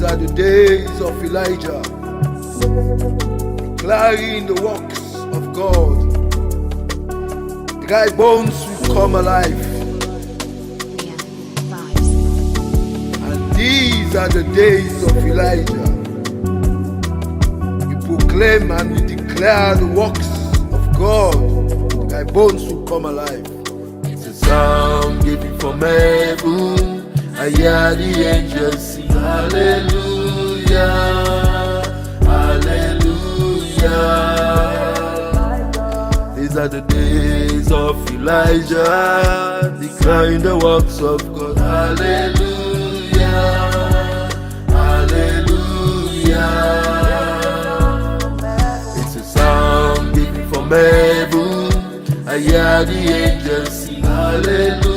These are the days of Elijah, declaring the works of God. The dry bones will come alive. And these are the days of Elijah. We proclaim and we declare the works of God. The dry bones will come alive. It's a sound given from heaven. I hear the angels sing hallelujah, hallelujah. These are the days of Elijah, declaring the works of God. Hallelujah, hallelujah. It's a sound given from heaven. I hear the angels sing hallelujah,